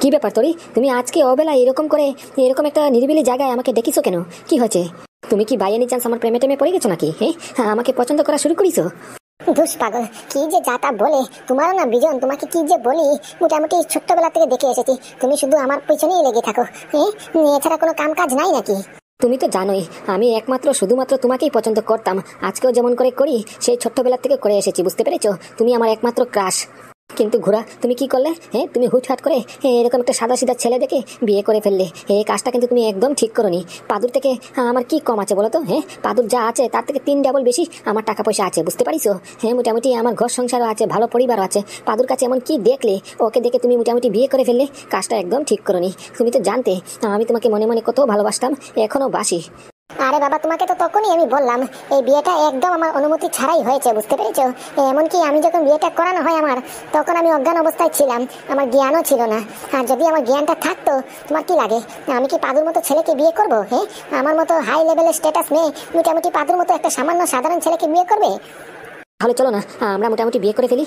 কি ব্যাপার তোরি, তুমি আজকে অবেলা এরকম করে এরকম একটা নিরিবিলি জায়গায় আমাকে ডেকেছো কেন? কি হয়েছে? তুমি কি বাই এনি চান্স আমার প্রেমে টেমে পড়ে গেছো নাকি? হ্যাঁ, আমাকে পছন্দ করা শুরু করেছো? দুষ পাগল, কি যে যাতা বলে তোমারও না বিজন। তোমাকে কি যে বলি, মোটামুটি ছোট্টবেলা থেকে দেখে এসেছি তুমি শুধু আমার পিছনেই লেগে থাকো। এছাড়া কোনো কাম কাজ নাই নাকি? তুমি তো জানোই আমি একমাত্র শুধুমাত্র তোমাকেই পছন্দ করতাম। আজকেও যেমন করে করি, সেই ছোট্টবেলা থেকে করে এসেছি, বুঝতে পেরেছো? তুমি আমার একমাত্র ক্রাশ। কিন্তু ঘোড়া, তুমি কি করলে? তুমি হুটহাট করে এরকম একটা সাদা সিধা ছেলে দেখে বিয়ে করে ফেললে। এই কাজটা কিন্তু তুমি একদম ঠিক করোনি। পাদুর থেকে আমার কি কম আছে বলো তো? পাদুর যা আছে তার থেকে 3 ডাবল বেশি আমার টাকা পয়সা আছে, বুঝতে পারিছো? মোটামুটি আমার ঘর সংসারও আছে, ভালো পরিবারও আছে। পাদুর কাছে এমন কি দেখলে ওকে দেখে তুমি মোটামুটি বিয়ে করে ফেললে? কাজটা একদম ঠিক করোনি। তুমি তো জানতে আমি তোমাকে মনে মনে কত ভালোবাসতাম, এখনো বাসি। আরে বাবা, তোমাকে তো তখনই আমি বললাম এই বিয়েটা একদম আমার অনুমতি ছাড়াই হয়েছে, বুঝতে পেরেছো? এমনকি আমি যখন বিয়েটা করানো হয় আমার, তখন আমি অজ্ঞান অবস্থায় ছিলাম, আমার জ্ঞানও ছিল না। আর যদি আমার জ্ঞানটা থাকতো, তোমার কি লাগে আমি কি পাদুর মতো ছেলেকে বিয়ে করবো? আমার মতো হাই লেভেলের স্ট্যাটাস মেয়ে মোটামুটি পাদুর মতো একটা সামান্য সাধারণ ছেলেকে বিয়ে করবে? তাহলে চলো না আমরা মোটামুটি বিয়ে করে ফেলি।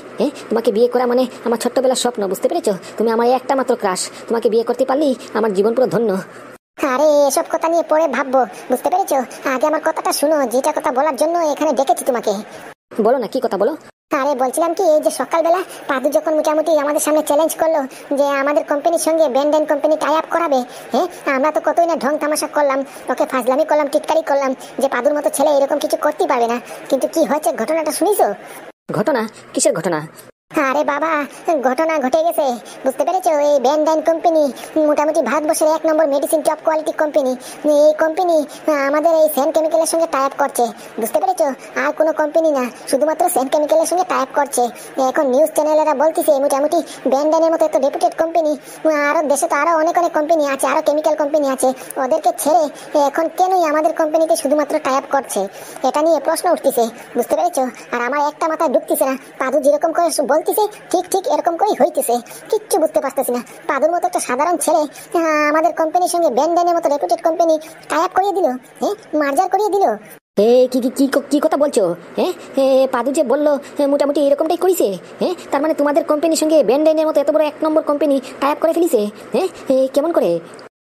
তোমাকে বিয়ে করা মানে আমার ছোট্টবেলার স্বপ্ন, বুঝতে পেরেছো? তুমি আমার একটা মাত্র ক্রাশ। তোমাকে বিয়ে করতে পারলেই আমার জীবন পুরো ধন্য। আরে এসব কথা নিয়ে পরে ভাববো, বুঝতে পেরেছো? আগে আমার কথাটা শুনো, যেটা কথা বলার জন্য এখানে ডেকেছি তোমাকে। বলো না, কি কথা বলো? আরে বলছিলাম কি, এই যে সকালবেলা পাদু যখন মোটামুটি আমাদের সামনে চ্যালেঞ্জ করলো যে আমাদের কোম্পানির সঙ্গে ব্যান্ডেন কোম্পানি টাই আপ করাবে, আমরা তো কতই না ঢং তামাশা করলাম, ওকে ফাজলামি করলাম, টিটকারি করলাম যে পাদুর মতো ছেলে এরকম কিছু করতে পারবে না। কিন্তু কি হয়েছে ঘটনাটা শুনিছো? ঘটনা? কিসের ঘটনা? আরে বাবা, ঘটনা ঘটে গেছে, বুঝতে পেরেছো? এই ব্যান্ডাইন কোম্পানি মোটামুটি ভারতবর্ষের 1 নম্বর মেডিসিন টপ কোয়ালিটি কোম্পানি। এই কোম্পানি আমাদের এই সেন কেমিক্যালের সঙ্গে টাই আপ করছে, বুঝতে পেরেছো? আর কোনো কোম্পানি না, শুধুমাত্র সেন কেমিক্যালের সঙ্গে টাই আপ করছে। এখন নিউজ চ্যানেলেরা বলতেছে মোটামুটি ব্যান্ডাইনের মতো একটা রেপুটেড কোম্পানি, আরো দেশে তো আরো অনেক অনেক কোম্পানি আছে, আরো কেমিক্যাল কোম্পানি আছে, ওদেরকে ছেড়ে এখন কেনই আমাদের কোম্পানিতে শুধুমাত্র টাই আপ করছে? এটা নিয়ে প্রশ্ন উঠতেছে, বুঝতে পেরেছো? আর আমার একটা মাথায় ঢুকতেছে না, পাদু যেরকম করে বলতেছে ঠিক ঠিক এরকম করেই হইতেছে, কিচ্ছু বুঝতে পারতেছি না। পাদুর মতো একটা সাধারণ ছেলে আমাদের কোম্পানির সঙ্গে ব্যান্ডাইনের মতো রেপুটেড কোম্পানি টাই আপ করিয়ে দিল, মার্জার করিয়ে দিল। কি কি কি কি কথা বলছো? পাদু যে বললো মোটামুটি এরকমটাই করেছে। তার মানে তোমাদের কোম্পানির সঙ্গে ব্যান্ডাইনের মতো এত বড় 1 নম্বর কোম্পানি টাই আপ করে ফেলিছে? কেমন করে?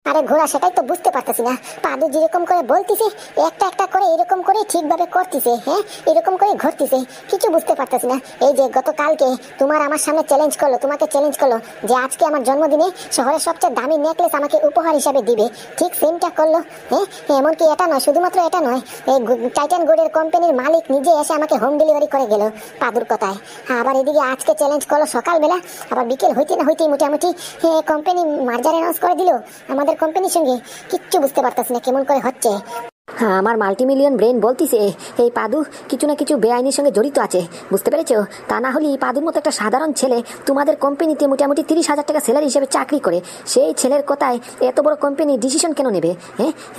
আরে ঘোড়া, সেটাই তো বুঝতে পারতেছি না। পাদু যেরকম করে বলতিছে একটা একটা করে এরকম করে ঠিকভাবে করতেছে, এরকম করে ঘটতেছে, কিছু বুঝতে পারতেছি না। এই যে গতকালকে তোমার আমার সামনে চ্যালেঞ্জ করলো, তোমাকে চ্যালেঞ্জ করলো যে আজকে আমার জন্মদিনে শহরের সবচেয়ে দামি নেকলেস আমাকে উপহার হিসাবে দিবে, ঠিক সেমটা করলো। এমনকি এটা নয়, শুধুমাত্র এটা নয়, এই টাইটান গোল্ডের কোম্পানির মালিক নিজে এসে আমাকে হোম ডেলিভারি করে গেল পাদুর কথায়। আবার এদিকে আজকে চ্যালেঞ্জ করলো সকালবেলা, আবার বিকেল হইতে না হইতেই মোটামুটি কোম্পানি মার্জার অ্যানাউন্স করে দিল আমাদের কোম্পানির সঙ্গে। কিচ্ছু বুঝতে পারতেছি না কেমন করে হচ্ছে। আমার মাল্টিমিলিয়ন ব্রেন বলতিছে এই পাদু কিছু না কিছু বেআইনির সঙ্গে জড়িত আছে, বুঝতে পেরেছো? তা না হলে পাদুর মতো একটা সাধারণ ছেলে তোমাদের কোম্পানিতে মোটামুটি 30,000 টাকা স্যালারি হিসেবে চাকরি করে, সেই ছেলের কথায় এত বড় কোম্পানি ডিসিশন কেন নেবে?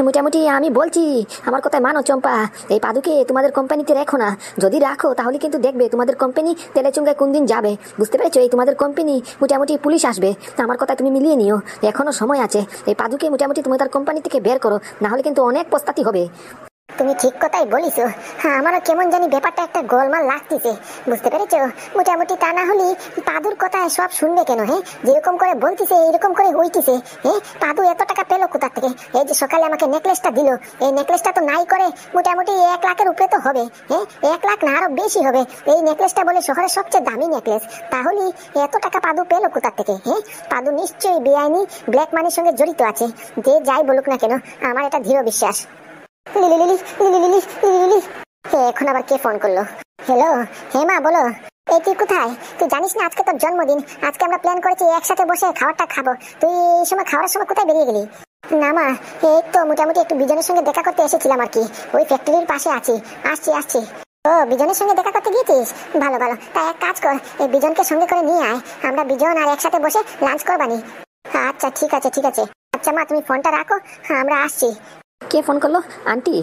মোটামুটি আমি বলছি, আমার কথায় মানো চম্পা, এই পাদুকে তোমাদের কোম্পানিতে রেখো না। যদি রাখো তাহলে কিন্তু দেখবে তোমাদের কোম্পানি তেলে চুঙ্গায় কোন দিন যাবে, বুঝতে পেরেছো? এই তোমাদের কোম্পানি মোটামুটি পুলিশ আসবে। আমার কথা তুমি মিলিয়ে নিও, এখনো সময় আছে। এই পাদুকে মোটামুটি তোমাদের কোম্পানি থেকে বের করো, না হলে কিন্তু অনেক পস্তাতি হবে। তুমি ঠিক কথাই বলিছো। আমারও কেমন জানি ব্যাপারটা একটা গোলমাল লাগতেছে, বুঝতে পেরেছো? মোটামুটি তা না হলে পাদুর কথায় সব শুনবে কেন? যেরকম করে বলতেছে এরকম করে হইতেছে। পাদু এত টাকা পেলো কোথা থেকে? এই যে সকালে আমাকে নেকলেসটা দিল, এই নেকলেসটা তো নাই করে মোটামুটি 1 লাখের উপরে তো হবে। 1 লাখ না আরো বেশি হবে। এই নেকলেসটা বলে শহরের সবচেয়ে দামি নেকলেস, তাহলে এত টাকা পাদু পেলো কোথা থেকে? পাদু নিশ্চয়ই বেআইনি ব্ল্যাক মানির সঙ্গে জড়িত আছে, যে যাই বলুক না কেন, আমার এটা দৃঢ় বিশ্বাস। এখন আবার কে ফোন করলো? হ্যালো, মা বলো। এই তুই কোথায়? তুই জানিস না আজকে তোর জন্মদিন? আজকে আমরা প্ল্যান করেছি একসাথে বসে খাবারটা খাবো। তুই এই সময় খাওয়ার সময় কোথায় বেরিয়ে গেলি? না মা, এই তো মোটামুটি একটু বিজনের সঙ্গে দেখা করতে এসেছিলাম আর কি, ওই ফ্যাক্টরির পাশে আছি, আসছি। ও, বিজনের সঙ্গে দেখা করতে গিয়েছিস? ভালো ভালো। তাই এক কাজ কর, এই বিজনকে সঙ্গে করে নিয়ে আয়, আমরা বিজন আর একসাথে বসে লাঞ্চ করবানি। আচ্ছা ঠিক আছে। আচ্ছা মা, তুমি ফোনটা রাখো, আমরা আসছি। কে ফোন করলো? আন্টি?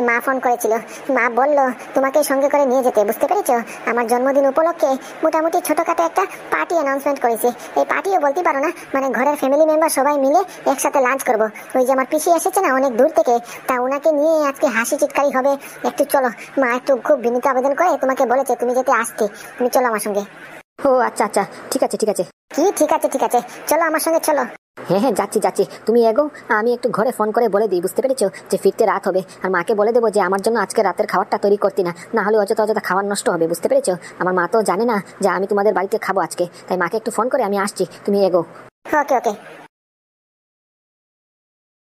মা ফোন করেছিল। মা বলল তোমাকে সঙ্গে করে নিয়ে যেতে, বুঝতে পেরেছো? আমার জন্মদিন উপলক্ষে মোটামুটি ছোটখাটো একটা পার্টি অ্যানাউন্সমেন্ট করেছে। এই পার্টিও বলতে পারো না, মানে ঘরের ফ্যামিলি মেম্বার সবাই মিলে একসাথে লাঞ্চ করব। ওই যে আমার পিসি এসেছে না অনেক দূর থেকে, তা ওনাকে নিয়ে আজকে হাসি চিৎকারি হবে। একটু চলো মা, একটু খুব বিনীত আবেদন করে তোমাকে বলেছে তুমি যেতে আসতে, তুমি চলো আমার সঙ্গে। ও আচ্ছা, ঠিক আছে। কি ঠিক আছে ঠিক আছে, চলো আমার সঙ্গে চলো। হ্যাঁ হ্যাঁ যাচ্ছি যাচ্ছি, তুমি এগো, আমি একটু ঘরে ফোন করে বলে দিই, বুঝতে পেরেছো, যে ফিরতে রাত হবে। আর মাকে বলে দেবো যে আমার জন্য আজকে রাতের খাবারটা তৈরি করতে না, না হলে অযথা অযথা খাবার নষ্ট হবে, বুঝতে পেরেছো। আমার মা তো জানে না যে আমি তোমাদের বাড়িতে খাবো আজকে, তাই মাকে একটু ফোন করে আমি আসছি, তুমি এগো। ওকে ওকে।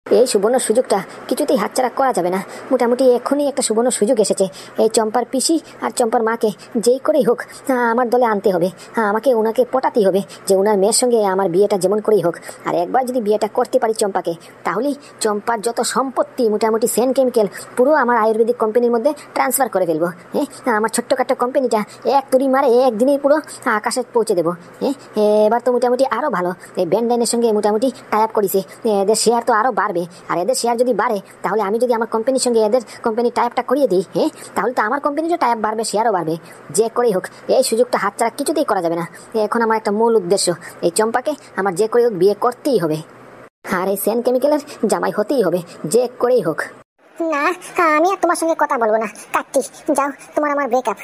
এই সুবর্ণ সুযোগটা কিছুতেই হাতছাড়া করা যাবে না। মোটামুটি এখনই একটা সুবর্ণ সুযোগ এসেছে। এই চম্পার পিসি আর চম্পার মাকে যেই করেই হোক আমার দলে আনতে হবে। আমাকে ওনাকে পটাতেই হবে যে ওনার মেয়ের সঙ্গে আমার বিয়েটা যেমন করেই হোক। আর একবার যদি বিয়েটা করতে পারি চম্পাকে, তাহলেই চম্পার যত সম্পত্তি মোটামুটি সেন কেমিক্যাল পুরো আমার আয়ুর্বেদিক কোম্পানির মধ্যে ট্রান্সফার করে ফেলবো। হ্যাঁ, আমার ছোট্টখাট্ট কোম্পানিটা এক তুড়ি মারে একদিনেই পুরো আকাশে পৌঁছে দেবো। হ্যাঁ, এবার তো মোটামুটি আরও ভালো, এই ব্যান্ডাইনের সঙ্গে মোটামুটি টাই আপ করেছে, এদের শেয়ার তো আরও বাড়বে। আর এদের শেয়ার যদি বাড়ে, তাহলে আমি যদি আমার কোম্পানির সঙ্গে এদের কোম্পানির টাইপটা করিয়ে দিই, হ্যাঁ, তাহলে তো আমার কোম্পানিরও টাইপ বাড়বে, শেয়ারও বাড়বে। যে করেই হোক এই সুযোগটা হাতছাড়া কিছুতেই করা যাবে না। এখন আমার একটা মূল উদ্দেশ্য, এই চম্পাকে আমার যে করেই হোক বিয়ে করতেই হবে, আর এই সেন কেমিক্যালের জামাই হতেই হবে, যে করেই হোক। না, আমি আর তোমার সঙ্গে কথা বলবো না, কাটতি, যাও, তোমার আমার ব্রেকআপ।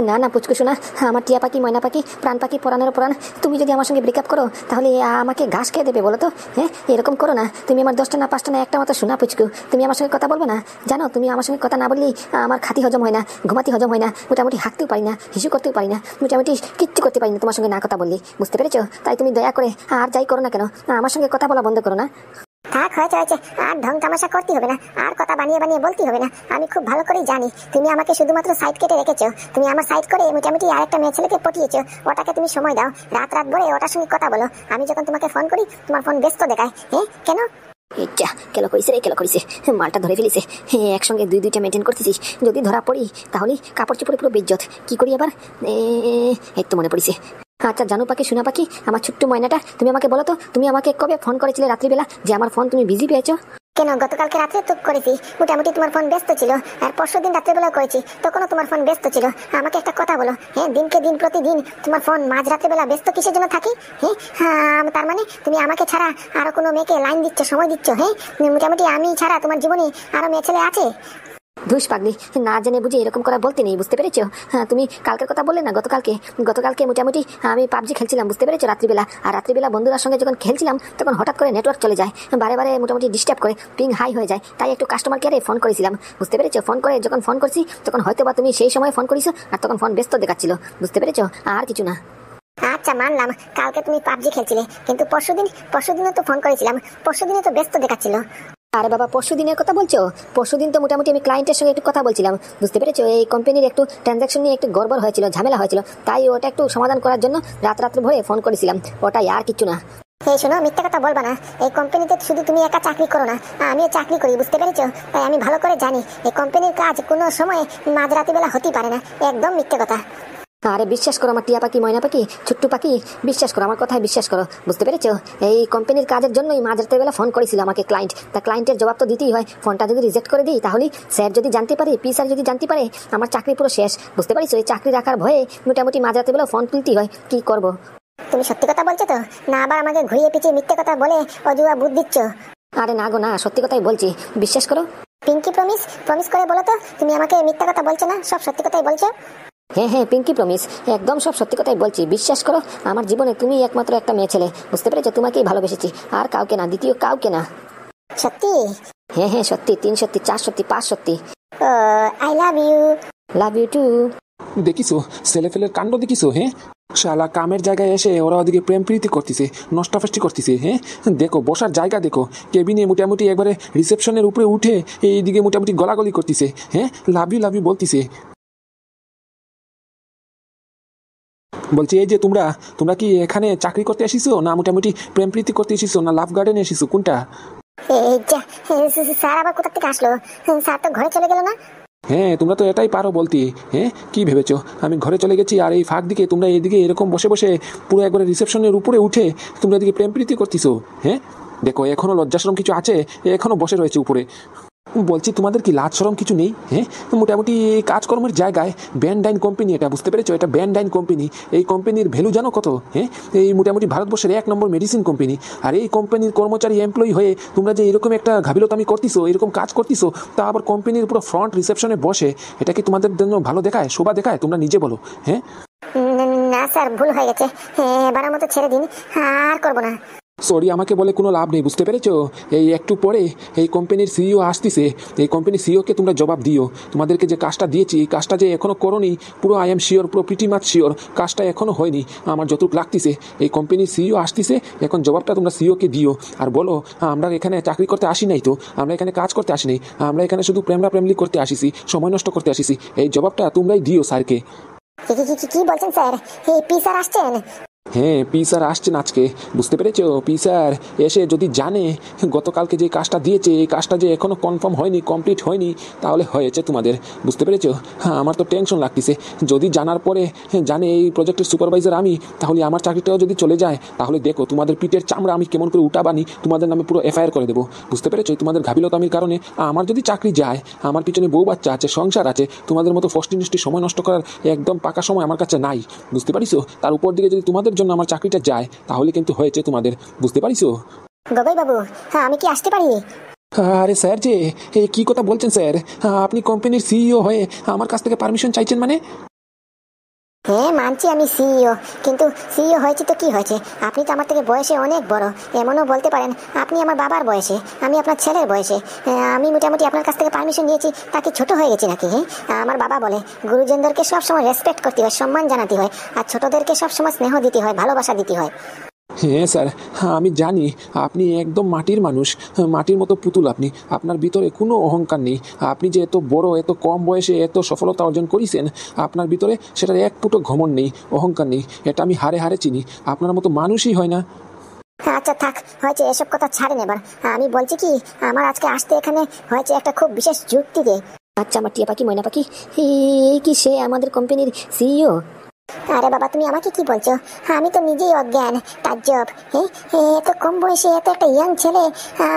না না পুচকু শোনা, আমার টিয়া পাখি ময়না পাখি প্রাণ পাখি পরাণের পরাণ, তুমি যদি আমার সঙ্গে ব্রেকআপ করো তাহলে আমাকে ঘাস খেয়ে দেবে বলো তো? হ্যাঁ, এরকম করো না। তুমি আমার 10টা না 5টা না একটা মতো শোনা পুচকু, তুমি আমার সঙ্গে কথা বলবে না। জানো তুমি আমার সঙ্গে কথা না বললেই আমার খাতি হজম হয় না, ঘুমাতি হজম হয় না, মোটামুটি হাঁটতেও পারি না, হিসু করতেও পারি না, মোটামুটি কিচ্ছু করতে পারি না তোমার সঙ্গে না কথা বললি, বুঝতে পেরেছো? তাই তুমি দয়া করে আর যাই করো না কেন, আমার সঙ্গে কথা বলা বন্ধ করো না। থাক, হয়েছে হয়েছে, আর ঢং তামাশা করতে হবে না, আর কথা বানিয়ে বানিয়ে বলতে হবে না। আমি খুব ভালো করেই জানি তুমি আমাকে শুধুমাত্র সাইড কেটে রেখেছো। তুমি আমার সাইড করে মোটামুটি আরেকটা মেয়ে ছেলেকে পটিয়েছো, ওটাকে তুমি সময় দাও, রাত রাত ভরে ওটার সঙ্গে কথা বলো। আমি যখন তোমাকে ফোন করি তোমার ফোন ব্যস্ত দেখায়। হ্যাঁ, কেন? কেলো করিছে রে, কেলো করিছে, মালটা ধরে ফেলিছে। হ্যাঁ, একসঙ্গে দুইটা মেনটেন করতেছি, যদি ধরা পড়ি তাহলে কাপড় চোপড়ে পুরো বেজ্জত। কি করি আবার? এই তো মনে পড়িছে। আচ্ছা জানু পাখি সোনা পাখি, আমার ছোট্ট ময়নাটা, তুমি আমাকে বলো তো, তুমি আমাকে কবে ফোন করেছিলে রাত্রিবেলা যে আমার ফোন তুমি বিজি পেয়েছো? কেন, গতকালকে রাত্রে তো করেছি, মোটামুটি তোমার ফোন ব্যস্ত ছিল। আর পরশুদিন রাত্রেবেলা করেছি, তখনও তোমার ফোন ব্যস্ত ছিল। আমাকে একটা কথা বলো, হ্যাঁ, দিনকে দিন প্রতিদিন তোমার ফোন মাঝ রাত্রেবেলা ব্যস্ত কিসের জন্য থাকে? হ্যাঁ, তার মানে তুমি আমাকে ছাড়া আরো কোনো মেয়েকে লাইন দিচ্ছ, সময় দিচ্ছ? হ্যাঁ, মোটামুটি আমি ছাড়া তোমার জীবনে আরো মেয়ে ছেলে আছে? ধুস পাগলি, না জেনে বুঝে এরকম করা বলতে নেই, বুঝতে পেরেছো? হ্যাঁ, তুমি কালকের কথা বললে না, গতকালকে মোটামুটি আমি পাবজি খেলছিলাম, বুঝতে পেরেছো, রাত্রিবেলা। আর রাত্রিবেলা বন্ধুদের সঙ্গে যখন খেলছিলাম তখন হঠাৎ করে নেটওয়ার্ক চলে যায়, বারে বারে মোটামুটি ডিস্টার্ব করে, পিং হাই হয়ে যায়। তাই একটু কাস্টমার কেয়ারে ফোন করেছিলাম, বুঝতে পেরেছো। ফোন করে যখন ফোন করছি তখন হয়তো বা তুমি সেই সময় ফোন করেছো আর তখন ফোন ব্যস্ত দেখাচ্ছিল, বুঝতে পেরেছো, আর কিছু না। আচ্ছা মানলাম, কালকে তুমি পাবজি খেলছিলে, কিন্তু পরশুদিনও তো ফোন করেছিলাম, পরশুদিনে তো ব্যস্ত দেখাচ্ছিল। আরে বাবা, পরশু দিনের কথা বলছো? পরশুদিন তো মোটামুটি আমি ক্লায়েন্টের সঙ্গে একটু কথা বলছিলাম, বুঝতে পেরেছো। এই কোম্পানির একটু ট্রানজাকশন নিয়ে একটু গড়বড় হয়েছিল, ঝামেলা হয়েছিল, তাই ওটা একটু সমাধান করার জন্য রাত্রে ভরে ফোন করেছিলাম, ওটাই, আর কিছু না। এই শোনো, মিথ্যা কথা বলবা না। এই কোম্পানিতে শুধু তুমি একা চাকরি করো না, আমিও চাকরি করি, বুঝতে পেরেছো। তাই আমি ভালো করে জানি এই কোম্পানির কাজ কোনো সময় মাঝরাতি বেলা হতেই পারে না, একদম মিথ্যে কথা। আরে বিশ্বাস করো আমার টিয়া পাখি ময়না পাখি ছোট্ট পাখি, বিশ্বাস করো, আমার কথায় বিশ্বাস করো, বুঝতে পেরেছো। এই কোম্পানির কাজের জন্যই মাঝরাতে বেলা ফোন করেছিল আমাকে ক্লায়েন্ট, তা ক্লায়েন্টের জবাব তো দিতেই হয়। ফোনটা যদি রিজেক্ট করে দিই তাহলে স্যার যদি জানতে পারে, পি স্যার যদি জানতে পারে, আমার চাকরি পুরো শেষ, বুঝতে পারিস। এই চাকরি রাখার ভয়ে মোটামুটি মাঝরাতে বেলা ফোন তুলতেই হয়, কি করব। তুমি সত্যি কথা বলছো তো, না আবার আমাকে ঘুরিয়ে পিছিয়ে মিথ্যে কথা বলে অজুয়া বুদ্ধ দিচ্ছ? আরে না গো না, সত্যি কথাই বলছি, বিশ্বাস করো। পিঙ্কি প্রমিস করে বলো তো, তুমি আমাকে মিথ্যা কথা বলছো না, সব সত্যি কথাই বলছো? হ্যাঁ হ্যাঁ পিঙ্কি প্রমিস, একদম সব সত্যি কথাই বলছি, বিশ্বাস করো। আমার জীবনে তুমি একমাত্র একটা মেয়ে ছেলে, বুঝতে পেরেছো, তোমাকেই ভালোবেসেছি, আর কাউকে না, দ্বিতীয় কাউকে না। সত্যি? হ্যাঁ হ্যাঁ সত্যি, 3 সত্যি, 4 সত্যি, 5 সত্যি। I love you. Love you too. দেখিছো ছেলেফেলের কাণ্ড, দেখিছো? হ্যাঁ, শালা কামের জায়গায় এসে ওরা ওদিকে প্রেম প্রীতি করতেছে, নষ্টাফষ্টি করতেছে। হ্যাঁ, দেখো বসার জায়গা দেখো, কেবিনে মোটামুটি একবারে রিসেপশনের উপরে উঠে এইদিকে মোটামুটি গলাগলি করতেছে। হ্যাঁ, লাভ ইউ বলতেছে। বলছি এই যে তোমরা কি এখানে চাকরি করতে এসেছো, না মোটামুটি প্রেম প্রীতি করতে এসেছো, না লাভ গার্ডেনে এসেছো, কোনটা? স্যার আবার কোথা থেকে আসলো? স্যার তো ঘরে চলে গেল না? হ্যাঁ, তোমরা তো এটাই পারো বলতে। হ্যাঁ, কি ভেবেছো আমি ঘরে চলে গেছি আর এই ফাঁক দিকে তোমরা এইদিকে এরকম বসে বসে পুরো একবারে রিসেপশনের উপরে উঠে তোমরা এদিকে প্রেম প্রীতি করতেছো? হ্যাঁ, দেখো এখনো লজ্জাশরম কিছু আছে, এখনো বসে রয়েছে উপরে। বলছি তোমাদের কি লাজ শরম কিছু নেই? হ্যাঁ, মোটামুটি এই কাজকর্মের জায়গায় ব্যান্ডাইন কোম্পানি, এটা বুঝতে পেরেছো, এটা ব্যান্ডাইন কোম্পানি। এই কোম্পানির ভ্যালু জানো কত? হ্যাঁ, এই মোটামুটি ভারতবর্ষের 1 নম্বর মেডিসিন কোম্পানি। আর এই কোম্পানির কর্মচারী এমপ্লয়ি হয়ে তোমরা যে এরকম একটা ঘাবিলতামি করতেছো, এরকম কাজ করতেছো, তা আবার কোম্পানির পুরো ফ্রন্ট রিসেপশনে বসে, এটা কি তোমাদের জন্য ভালো দেখায়, শোভা দেখায়? তোমরা নিজে বলো। হ্যাঁ না স্যার ভুল হয়ে গেছে, এবারের মতো ছেড়ে দিন, আর করবো না। সরি আমাকে বলে কোনো লাভ নেই, বুঝতে পেরেছো? এই একটু পরে এই কোম্পানির সিইও আসতেছে, এই কোম্পানির সিইওকে তোমরা জবাব দিও। তোমাদেরকে যে কাজটা দিয়েছি, এই কাজটা যে এখনও করোনি, পুরো আই এম শিওর, পুরো প্রিটি মাচ শিওর কাজটা এখনও হয়নি। আমার যতটুকু লাগতেছে এই কোম্পানির সিইও আসতেছে, এখন জবাবটা তোমরা সিইওকে দিও। আর বলো আমরা এখানে চাকরি করতে আসি নাই, তো আমরা এখানে কাজ করতে আসি নাই, আমরা এখানে শুধু প্রেমলি করতে আসিছি, সময় নষ্ট করতে আসিছি। এই জবাবটা তোমরাই দিও স্যারকে। কি বলছেন স্যার? এই পি স্যার আসছেন? হ্যাঁ, পি স্যার আসছেন আজকে, বুঝতে পেরেছো? পি স্যার এসে যদি জানে গতকালকে যে কাজটা দিয়েছে এই কাজটা যে এখনও কনফার্ম হয়নি, কমপ্লিট হয়নি, তাহলে হয়েছে তোমাদের, বুঝতে পেরেছো? হ্যাঁ, আমার তো টেনশন লাগতেছে। যদি জানার পরে জানে এই প্রজেক্টের সুপারভাইজার আমি, তাহলে আমার চাকরিটাও যদি চলে যায়, তাহলে দেখো তোমাদের পিঠের চামড়া আমি কেমন করে উঠাবানি, তোমাদের নামে পুরো এফআইআর করে দেবো, বুঝতে পেরেছো? তোমাদের ঘাবিলতামির কারণে আমার যদি চাকরি যায়, আমার পিছনে বউ বাচ্চা আছে, সংসার আছে, তোমাদের মতো ফষ্টি নষ্টি সময় নষ্ট করার একদম পাকা সময় আমার কাছে নাই, বুঝতে পারিস? তার উপর দিকে যদি তোমাদের জন্য আমার চাকরিটা যায়, তাহলে কিন্তু হয়েছে তোমাদের, বুঝতে পারিস? গগৈ বাবু, আমি কি আসতে পারি? আরে স্যার যে কি কথা বলছেন স্যার? আপনি কোম্পানির সিইও হয়ে আমার কাছ থেকে পারমিশন চাইছেন মানে? হ্যাঁ মানছি আমি সিইও, কিন্তু সিইও হয়েছে তো কি হয়েছে, আপনি তো আমার থেকে বয়সে অনেক বড়। এমনও বলতে পারেন আপনি আমার বাবার বয়সে, আমি আপনার ছেলের বয়সে। আমি মোটামুটি আপনার কাছ থেকে পারমিশন নিয়েছি, তাকে ছোট হয়ে গেছি নাকি? আমার বাবা বলে গুরুজনদেরকে সবসময় রেসপেক্ট করতে হয়, সম্মান জানাতে হয়, আর ছোটদেরকে সবসময় স্নেহ দিতে হয়, ভালোবাসা দিতে হয়। হ্যাঁ স্যার, আমি জানি আপনি একদম মাটির মানুষ, মাটির মতো পুতুল আপনি, আপনার ভিতরে কোনো অহংকার নেই। আপনি যে এত বড়, এত কম বয়সে এত সফলতা অর্জন করেছেন, আপনার ভিতরে সেটার এক ফুটো ঘমণ্ড নেই, অহংকার নেই, এটা আমি হারে হারে চিনি। আপনার মতো মানুষই হয় না। আচ্ছা থাক, হয়েছে, এসব কথা ছাড়েন এবার। আমি বলছি কি, আমার আজকে আসতে এখানে হয়েছে একটা খুব বিশেষ যুক্তিতে। আচ্ছা আমার টিয়া পাখি, ময়না পাখি, এই কি সে আমাদের কোম্পানির সিইও? আরে বাবা, তুমি আমাকে কি বলছো? আমি তো নিজেই অজ্ঞান, তাজ্জব। এত কম বয়সে এত একটা ইয়াং ছেলে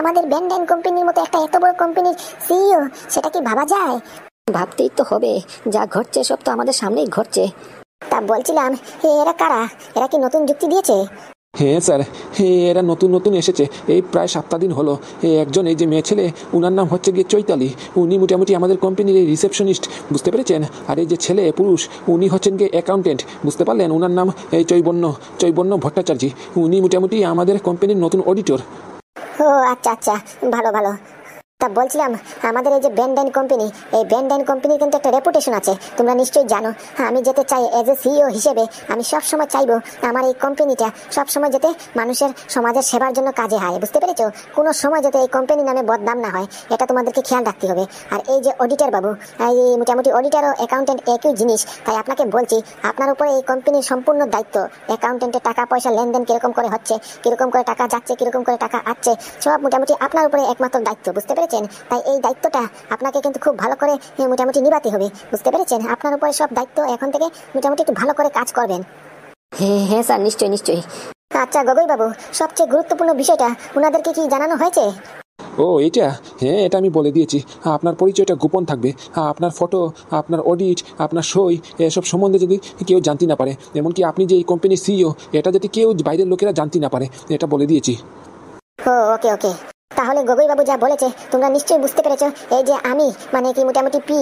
আমাদের ব্যান্ডাইন কোম্পানির মতো একটা এত বড় কোম্পানির সিইও, সেটা কি ভাবা যায়? ভাবতেই তো হবে, যা ঘটছে সব তো আমাদের সামনেই ঘটছে। তা বলছিলাম, এরা কারা? এরা কি নতুন যুক্তি দিয়েছে? হ্যাঁ স্যার, এরা নতুন নতুন এসেছে, এই প্রায় 7 দিন হলো। একজন এই যে মেয়ে ছেলে, উনার নাম হচ্ছে গিয়ে চৈতালি, উনি মোটামুটি আমাদের কোম্পানির এই রিসেপশনিস্ট, বুঝতে পেরেছেন? আর এই যে ছেলে পুরুষ, উনি হচ্ছেন গিয়ে অ্যাকাউন্টেন্ট, বুঝতে পারলেন? উনার নাম এই চৈবন্য ভট্টাচার্য, উনি মোটামুটি আমাদের কোম্পানির নতুন অডিটর। ও আচ্ছা আচ্ছা, ভালো ভালো। তা বলছিলাম, আমাদের এই যে ব্যান্ডাইন কোম্পানি, এই ব্যান্ডাইন কোম্পানির কিন্তু একটা রেপুটেশন আছে, তোমরা নিশ্চয়ই জানো। আমি যেতে চাই এজ এ সিইও হিসেবে, আমি সবসময় চাইবো আমার এই কোম্পানিটা সবসময় যাতে মানুষের সমাজের সেবার জন্য কাজে হয়, বুঝতে পেরেছো? কোনো সময় যাতে এই কোম্পানির নামে বদনাম না হয়, এটা তোমাদেরকে খেয়াল রাখতে হবে। আর এই যে অডিটর বাবু, এই মোটামুটি অডিটর ও অ্যাকাউন্টেন্ট একই জিনিস, তাই আপনাকে বলছি আপনার উপরে এই কোম্পানির সম্পূর্ণ দায়িত্ব। অ্যাকাউন্টেন্টের টাকা পয়সা লেনদেন কিরকম করে হচ্ছে, কিরকম করে টাকা যাচ্ছে, কিরকম করে টাকা আসছে, সব মোটামুটি আপনার উপরে একমাত্র দায়িত্ব, বুঝতে পেরেছেন? তাই এই দায়িত্বটা আপনাকে কিন্তু খুব ভালো করে মোটামুটি নিভাতে হবে, বুঝতে পেরেছেন? আপনার উপরে সব দায়িত্ব, এখন থেকে মোটামুটি একটু ভালো করে কাজ করবেন। হ্যাঁ হ্যাঁ স্যার, নিশ্চয়ই নিশ্চয়ই। আচ্ছা গগৈ বাবু, সবচেয়ে গুরুত্বপূর্ণ বিষয়টা ওনাদেরকে কি জানানো হয়েছে? ও এটা, হ্যাঁ এটা আমি বলে দিয়েছি, আপনার পরিচয়টা গোপন থাকবে, আপনার ফটো, আপনার অডিট, আপনার সই, এসব সম্বন্ধে যদি কেউ জানতে না পারে, এমনকি আপনি যে এই কোম্পানির সিইও, এটা যদি কেউ বাইরের লোকেরা জানতে না পারে, এটা বলে দিয়েছি। ও ওকে ওকে। তাহলে গগৈ বাবু যা বলেছে তোমরা নিশ্চয়ই বুঝতে পেরেছো। এই যে আমি মানে কি মোটামুটি পি,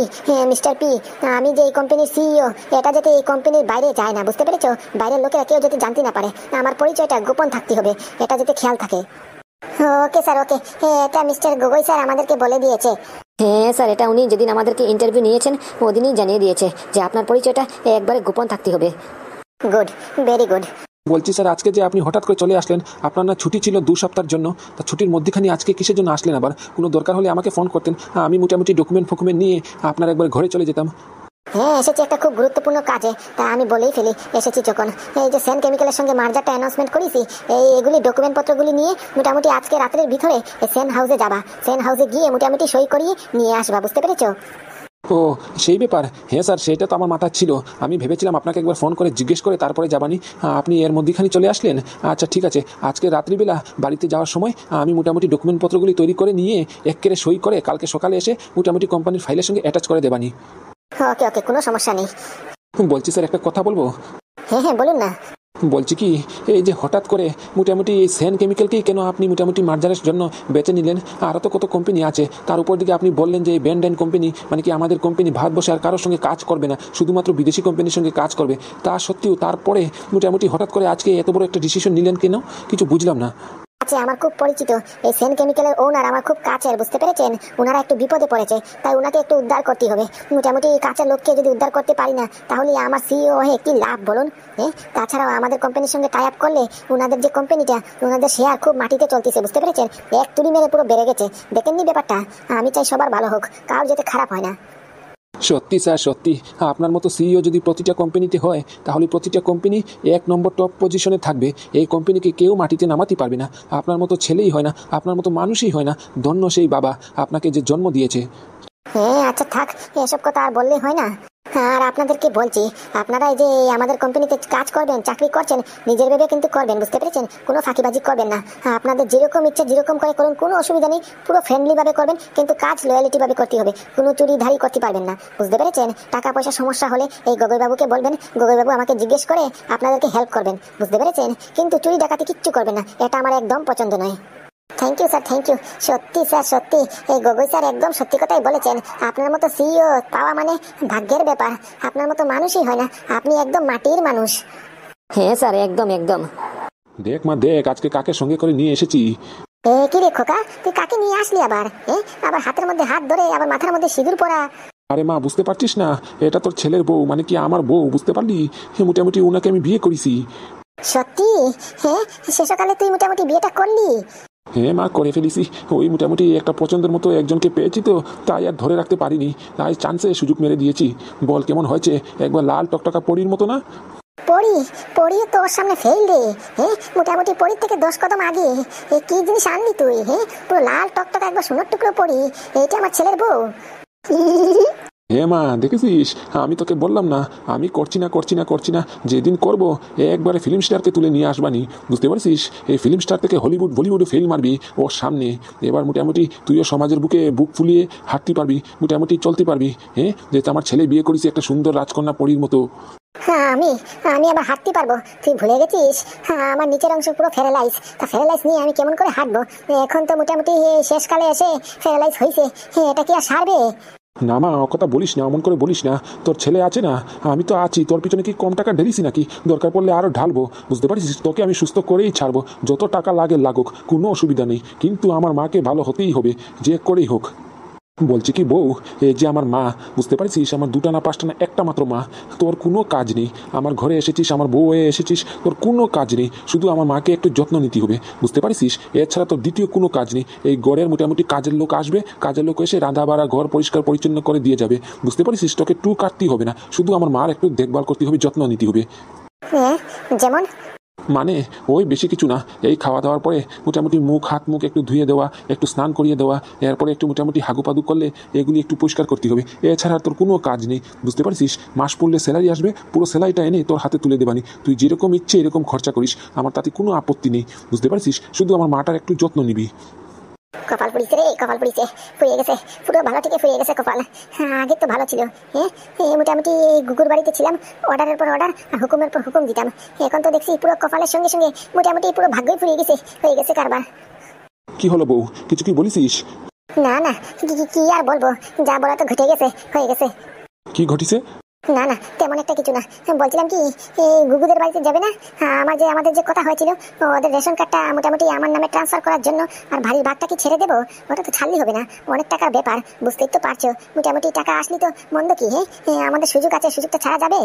মিস্টার পি, আমি যে এই কোম্পানির সিইও, এটা যাতে এই কোম্পানির বাইরে যায় না, বুঝতে পেরেছো? বাইরের লোকেরা কেউ যাতে জানতে না পারে, আমার পরিচয়টা গোপন থাকতে হবে, এটা যাতে খেয়াল থাকে। ওকে স্যার, ওকে। এটা মিস্টার গগৈ স্যার আমাদেরকে বলে দিয়েছে। হ্যাঁ স্যার, এটা উনি যেদিন আমাদেরকে ইন্টারভিউ নিয়েছেন ওদিনই জানিয়ে দিয়েছে যে আপনার পরিচয়টা একবারে গোপন থাকতে হবে। Good, very good. বলছি স্যার, আজকে যে আপনি হঠাৎ করে চলে আসলেন, আপনার না ছুটি ছিল 2 সপ্তাহের জন্য, তা ছুটির মধ্যেখানে আজকে কিসের জন্য আসলেন? আবার কোনো দরকার হলে আমাকে ফোন করতেন, আমি মোটামুটি ডকুমেন্ট নিয়ে আপনার একবার ঘরে চলে যেতাম। হ্যাঁ এসেছি একটা খুব গুরুত্বপূর্ণ কাজে, তা আমি বলেই ফেলি এসেছি যখন। এই যে সেন কেমিক্যালের সঙ্গে মার্জারটা অ্যানাউন্সমেন্ট করেছি, এগুলি ডকুমেন্ট পত্রগুলি নিয়ে মোটামুটি আজকে রাতের ভিতরে সেন হাউসে যাবা, সেন হাউসে গিয়ে মোটামুটি সই করিয়ে নিয়ে আসবা, বুঝতে পেরেছো? ও সেই ব্যাপার, হ্যাঁ স্যার সেটা তো আমার মাথায় ছিল, আমি ভেবেছিলাম আপনাকে একবার ফোন করে জিজ্ঞেস করে তারপরে যাবানি, আপনি এর মধ্যেখানে চলে আসলেন। আচ্ছা ঠিক আছে, আজকে রাত্রিবেলা বাড়িতে যাওয়ার সময় আমি মোটামুটি ডকুমেন্টপত্রগুলি তৈরি করে নিয়ে একেবারে সই করে কালকে সকালে এসে মোটামুটি কোম্পানির ফাইলের সঙ্গে অ্যাটাচ করে দেবানি। ওকে ওকে, কোনো সমস্যা নেই। বলছি স্যার একটা কথা বলবো? হ্যাঁ হ্যাঁ বলুন না। বলছি কি, এই যে হঠাৎ করে মোটামুটি এই সেন কেমিক্যালকেই কেন আপনি মোটামুটি মার্জারের জন্য বেছে নিলেন? আরও তো কত কোম্পানি আছে, তার উপর দিকে আপনি বললেন যে এই ব্যান্ডাইন কোম্পানি মানে কি আমাদের কোম্পানি ভারতবর্ষে আর কারোর সঙ্গে কাজ করবে না, শুধুমাত্র বিদেশি কোম্পানির সঙ্গে কাজ করবে। তা সত্ত্বেও তারপরে মোটামুটি হঠাৎ করে আজকে এত বড় একটা ডিসিশন নিলেন কেন, কিছু বুঝলাম না। আচ্ছা, আমার খুব পরিচিত এই সেন কেমিক্যালের ওনার আমার খুব কাছের, বুঝতে পেরেছেন? ওনারা একটু বিপদে পড়েছে, তাই ওনাকে একটু উদ্ধার করতে হবে। মোটামুটি কাছের লোককে যদি উদ্ধার করতে পারি না, তাহলে আমার সিইও হয়ে কি লাভ বলুন? হ্যাঁ, তাছাড়াও আমাদের কোম্পানির সঙ্গে টাই আপ করলে ওনাদের যে কোম্পানিটা, ওনাদের শেয়ার খুব মাটিতে চলতেছে, বুঝতে পেরেছেন? এক তুড়ি মেরে পুরো বেড়ে গেছে। দেখেননি ব্যাপারটা? আমি চাই সবার ভালো হোক, কারোর যাতে খারাপ হয় না। সত্যি স্যার, সত্যি আপনার মতো সিইও যদি প্রতিটা কোম্পানিতে হয়, তাহলে প্রতিটা কোম্পানি 1 নম্বর টপ পজিশনে থাকবে। এই কোম্পানিকে কেউ মাটিতে নামাতে পারবে না। আপনার মতো ছেলেই হয় না, আপনার মতো মানুষই হয় না। ধন্য সেই বাবা আপনাকে যে জন্ম দিয়েছে। হ্যাঁ আচ্ছা থাক, এসব কথা আর বললে হয় না। আর আপনাদেরকে বলছি, আপনারা এই যে আমাদের কোম্পানিতে কাজ করবেন, চাকরি করছেন, নিজের ভেবে কিন্তু করবেন, বুঝতে পেরেছেন? কোনো ফাঁকিবাজি করবেন না। আপনাদের যেরকম ইচ্ছা যেরকম করে করুন, কোনো অসুবিধা নেই। পুরো ফ্রেন্ডলি ভাবে করবেন, কিন্তু কাজ লয়ালিটি ভাবে করতে হবে। কোনো চুরিধারি করতে পারবেন না, বুঝতে পেরেছেন? টাকা পয়সা সমস্যা হলে এই গগৈবাবুকে বলবেন, গগৈবাবু আমাকে জিজ্ঞেস করে আপনাদেরকে হেল্প করবেন, বুঝতে পেরেছেন? কিন্তু চুরি ডাকাতি কিচ্ছু করবেন না, এটা আমার একদম পছন্দ নয়। Thank you sir, thank you. সত্যি স্যার, সত্যি এই গগৈ স্যার একদম সত্যি কথাই বলেছেন। আপনার মতো সিইও পাওয়া মানে ভাগ্যের ব্যাপার। আপনার মতো মানুষই হয় না, আপনি একদম মাটির মানুষ। হ্যাঁ স্যার, একদম একদম। দেখ মা দেখ, আজকে কাকে সঙ্গে করে নিয়ে এসেছি। কি রে খোকা, তুই কাকে নিয়ে আসলি আবার? আবার হাতের মধ্যে হাত ধরে, আবার মাথার মধ্যে সিঁদুর পরা। আরে মা, বুঝতে পারছিস না? এটা তোর ছেলের বউ, মানে কি আমার বউ, বুঝতে পারলি? মোটামুটি ওনাকে আমি বিয়ে করেছি। সত্যি? হ্যাঁ, শেষকালে তুই মোটামুটি বিয়েটা করলি? হ্যাঁ মা, করে ফেলেছি। ওই মোটামুটি একটা পছন্দের মতো একজনকে পেয়েছি, তো তাই আর ধরে রাখতে পারিনি, তাই চান্সে সুযোগ মেরে দিয়েছি। বল কেমন হয়েছে? একবার লাল টকটকা পরীর মতো না? পড়িও তোর সামনে ফেল রে। মোটামুটি পরীর থেকে 10 কদম আগে। কি জিনিস আনলি তুই? পুরো লাল টকটক একবার সোনার টুকরো পড়ি, এইটা আমার ছেলের বউ? হ্যাঁ মা, দেখেছিস, আমি তোকে বললাম না আমি করছি না। যেদিন করবো একবারে ফিল্ম স্টারকে তুলে নিয়ে আসবানি, বুঝতে পারছিস? এই ফিল্ম স্টার থেকে হলিউড বলিউডে ফেল মারবি ওর সামনে। এবার মোটামুটি তুইও সমাজের বুকে বুক ফুলিয়ে হাঁটতে পারবি, মোটামুটি চলতে পারবি। হ্যাঁ, যেহেতু আমার ছেলে বিয়ে করেছি একটা সুন্দর রাজকন্যা পরীর মতো। হ্যাঁ, আমি আবার হাঁটতে পারবো? তুই ভুলে গেছিস আমার নিচের অংশ পুরো প্যারালাইজ। তা প্যারালাইজ নিয়ে আমি কেমন করে হাঁটবো? এখন তো মোটামুটি শেষকালে এসে প্যারালাইজ হয়েছে, এটা কি আর সারবে? না মা, ও কথা বলিস না, অমন করে বলিস না। তোর ছেলে আছে না, আমি তো আছি। তোর পিছনে কি কম টাকা ঢেলিছি নাকি? দরকার পড়লে আরো ঢালবো, বুঝতে পারিস? তোকে আমি সুস্থ করেই ছাড়বো, যত টাকা লাগে লাগুক, কোনো অসুবিধা নেই। কিন্তু আমার মাকে ভালো হতেই হবে, যে করেই হোক। বলছি কি বউ, এই যে আমার মা, বুঝতে পারছিস? আমার 2টা না 5টা না একটা মাত্র মা। তোর কোনো কাজ নেই, আমার ঘরে এসেছিস, আমার বউ হয়ে এসেছিস, তোর কোনো কাজ নেই। শুধু আমার মাকে একটু যত্ন নিতে হবে, বুঝতে পারছিস? এছাড়া তোর দ্বিতীয় কোনো কাজ নেই। এই ঘরের মোটামুটি কাজের লোক আসবে, কাজের লোক এসে রাঁধা বাড়া ঘর পরিষ্কার পরিচ্ছন্ন করে দিয়ে যাবে, বুঝতে পারছিস? তোকে টু কাটতেই হবে না, শুধু আমার মার একটু দেখভাল করতে হবে, যত্ন নিতে হবে। যেমন মানে ওই বেশি কিছু না, এই খাওয়া দাওয়ার পরে মোটামুটি হাত মুখ একটু ধুয়ে দেওয়া, একটু স্নান করিয়ে দেওয়া, এরপরে একটু মোটামুটি হাগুপাদু করলে এগুলি একটু পরিষ্কার করতে হবে। এছাড়া তোর কোনো কাজ নেই, বুঝতে পারছিস? মাস পড়লে স্যালারি আসবে, পুরো স্যালারিটা এনে তোর হাতে তুলে দেবানি। তুই যেরকম ইচ্ছে এরকম খরচা করিস, আমার তাতে কোনো আপত্তি নেই, বুঝতে পারছিস? শুধু আমার মাটার একটু যত্ন নিবি। কপাল পুড়িছে রে, কপাল পুড়িছে, ফুরিয়ে গেছে, পুরো ভালো থেকে ফুরিয়ে গেছে কপাল। আগে তো ভালো ছিল। মোটামুটি গুগুর বাড়িতে ছিলাম, অর্ডারের পর অর্ডার আর হুকুমের পর হুকুম দিতাম। এখন তো দেখছি পুরো কপালের সঙ্গে সঙ্গে মোটামুটি পুরো ভাগ্যই ফুরিয়ে গেছে, হয়ে গেছে কারবার। কি হলো বউ, কিছু কি বলিস? না, কি আর বলবো, যা বলা তো ঘটে গেছে, হয়ে গেছে। কি ঘটিছে? না, তেমন একটা কিছু না। বলছিলাম কি, এই গুগুদের বাড়িতে যাবে না? আমাদের যে কথা হয়েছিল, ওদের রেশন কার্ডটা মোটামুটি আমার নামে ট্রান্সফার করার জন্য, আর ভারীর ভাগটা কি ছেড়ে দেবো? ওটা তো ছাড়লেই হবে না, অনেক টাকার ব্যাপার, বুঝতেই তো পারছো। মোটামুটি টাকা আসলি তো মন্দ কি? আমাদের সুযোগ আছে, সুযোগটা ছাড়া যাবে?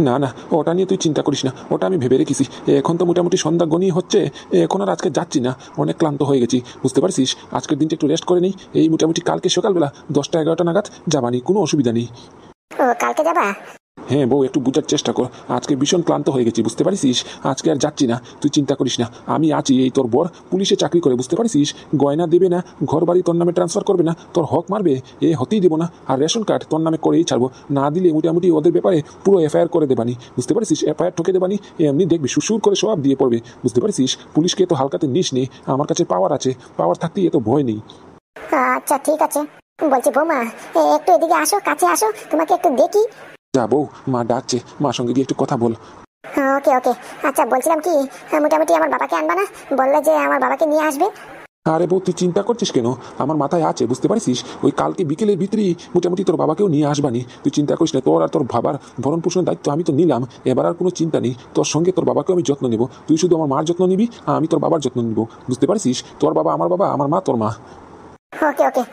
না, ওটা নিয়ে তুই চিন্তা করিস না, ওটা আমি ভেবে রেখেছি। এখন তো মোটামুটি সন্ধ্যা গণিয়ে হচ্ছে, এখন আর আজকে যাচ্ছি না, অনেক ক্লান্ত হয়ে গেছি, বুঝতে পারছিস? আজকের দিনটা একটু রেস্ট করে নিই, এই মোটামুটি কালকে সকালবেলা 10টা 11টা নাগাদ যাবানি, কোনো অসুবিধা নেই। ও কালকে যাবা? হ্যাঁ বউ, একটু বুঝার চেষ্টা কর, আজকে ভীষণ ক্লান্ত হয়ে গেছি, বুঝতে পারছিস? আজকে আর যাচ্ছি না, তুই চিন্তা করিস না, আমি আছি। এই তোর বর পুলিশে চাকরি করে, বুঝতে পারছিস? গয়না দেবে না, ঘর বাড়ি তোর নামে ট্রান্সফার করবে না, তোর হক মারবে, হতেই দেবো না। আর রেশন কার্ড তোর নামে করেই ছাড়বো, না দিলে মোটামুটি ওদের ব্যাপারে পুরো এফআইআর করে দেবানি, বুঝতে পারছিস? এফআইআর ঠকে দেবানি, এমনি দেখবি সুসুর করে সব দিয়ে পড়বে, বুঝতে পারছিস? পুলিশকে তো হালকাতে নিস নেই, আমার কাছে পাওয়ার আছে, পাওয়ার থাকতেই এত ভয় নেই। আচ্ছা ঠিক আছে। বলছি বৌমা, একটু এদিকে আসো, কাছে আসো, তোমাকে একটু দেখি। যা বউ, মা ডাকছে, মার সঙ্গে গিয়ে একটু কথা বল। ওকে ওকে, আচ্ছা বলছিলাম কি, মোটামুটি আমার বাবাকে আনবা না? বললে যে আমার বাবাকে নিয়ে আসবে। আরে বউ, তুই চিন্তা করছিস কেন? আমার মাথায় আছে, বুঝতে পারিস? ওই কালকে বিকেলের ভিতরেই মোটামুটি তোর বাবাকেও নিয়ে আসবানি। তুই চিন্তা করিস না, তোর আর তোর বাবার ভরণ পোষণের দায়িত্ব আমি তো নিলাম, এবার আর কোনো চিন্তা নেই। তোর সঙ্গে তোর বাবাকেও আমি যত্ন নেব। তুই শুধু আমার মার যত্ন নিবি, আর আমি তোর বাবার যত্ন নিব, বুঝতে পারিস? তোর বাবা, আমার মা তোর মা। ওকে ওকে,